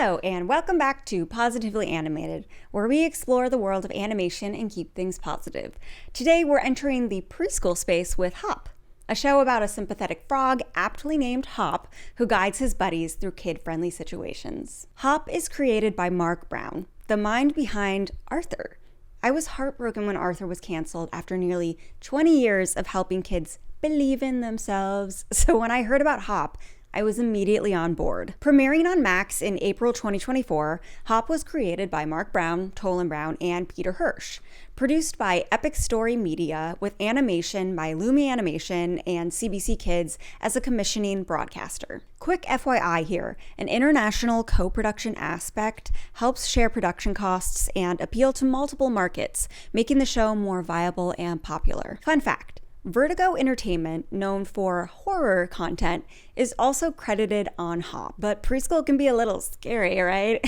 Hello, and welcome back to Positively Animated, where we explore the world of animation and keep things positive. Today, we're entering the preschool space with Hop, a show about a sympathetic frog aptly named Hop who guides his buddies through kid-friendly situations. Hop is created by Mark Brown, the mind behind Arthur. I was heartbroken when Arthur was canceled after nearly 20 years of helping kids believe in themselves. So when I heard about Hop, I was immediately on board. Premiering on Max in April 2024, Hop was created by Mark Brown, Tolan Brown, and Peter Hirsch. Produced by Epic Story Media with animation by Lumi Animation and CBC Kids as a commissioning broadcaster. Quick FYI here, an international co-production aspect helps share production costs and appeal to multiple markets, making the show more viable and popular. Fun fact. Vertigo Entertainment, known for horror content, is also credited on Hop. But preschool can be a little scary, right?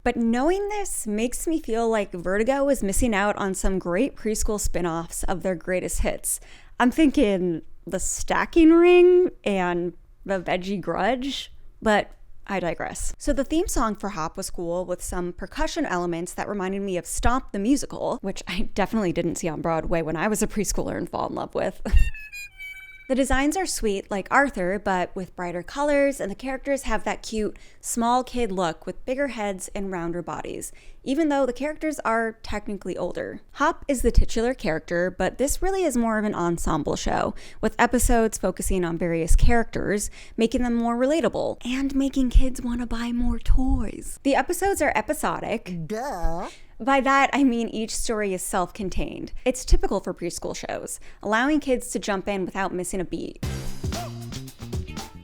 But knowing this makes me feel like Vertigo is missing out on some great preschool spin-offs of their greatest hits. I'm thinking The Stacking Ring and The Veggie Grudge, but I digress. So the theme song for Hop was cool with some percussion elements that reminded me of Stomp the Musical, which I definitely didn't see on Broadway when I was a preschooler and fall in love with. The designs are sweet like Arthur, but with brighter colors, and the characters have that cute, small kid look with bigger heads and rounder bodies, even though the characters are technically older. Hop is the titular character, but this really is more of an ensemble show, with episodes focusing on various characters, making them more relatable, and making kids want to buy more toys. The episodes are episodic. Duh. By that, I mean each story is self-contained. It's typical for preschool shows, allowing kids to jump in without missing a beat.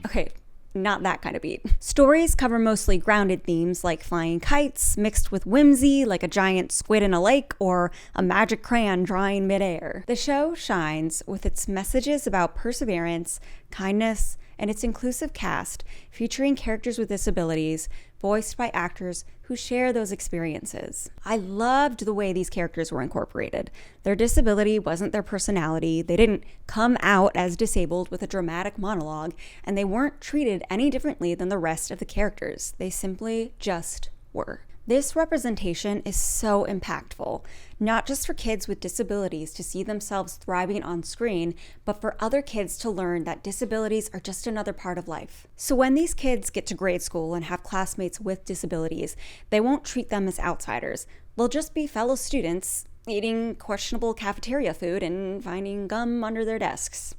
Okay, not that kind of beat. Stories cover mostly grounded themes like flying kites, mixed with whimsy like a giant squid in a lake or a magic crayon drawing midair. The show shines with its messages about perseverance, kindness, and its inclusive cast, featuring characters with disabilities, voiced by actors who share those experiences. I loved the way these characters were incorporated. Their disability wasn't their personality, they didn't come out as disabled with a dramatic monologue, and they weren't treated any differently than the rest of the characters. They simply just were. This representation is so impactful, not just for kids with disabilities to see themselves thriving on screen, but for other kids to learn that disabilities are just another part of life. So when these kids get to grade school and have classmates with disabilities, they won't treat them as outsiders. They'll just be fellow students eating questionable cafeteria food and finding gum under their desks.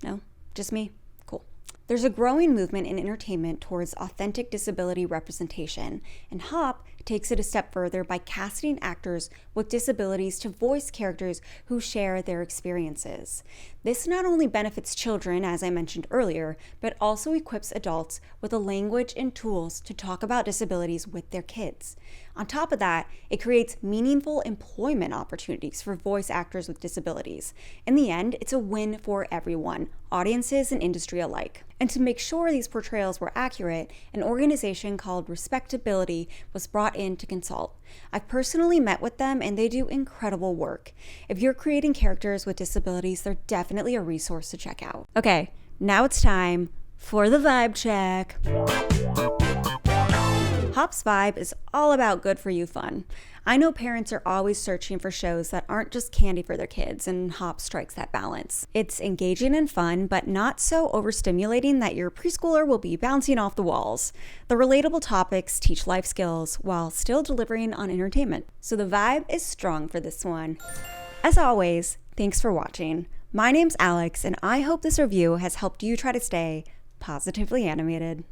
No, just me? Cool. There's a growing movement in entertainment towards authentic disability representation, and Hop takes it a step further by casting actors with disabilities to voice characters who share their experiences. This not only benefits children, as I mentioned earlier, but also equips adults with the language and tools to talk about disabilities with their kids. On top of that, it creates meaningful employment opportunities for voice actors with disabilities. In the end, it's a win for everyone, audiences and industry alike. And to make sure these portrayals were accurate, an organization called Respectability was brought in to consult. I've personally met with them and they do incredible work. If you're creating characters with disabilities, they're definitely a resource to check out. Okay, now it's time for the vibe check. Hop's vibe is all about good for you fun. I know parents are always searching for shows that aren't just candy for their kids, and Hop strikes that balance. It's engaging and fun, but not so overstimulating that your preschooler will be bouncing off the walls. The relatable topics teach life skills while still delivering on entertainment. So the vibe is strong for this one. As always, thanks for watching. My name's Alex, and I hope this review has helped you try to stay positively animated.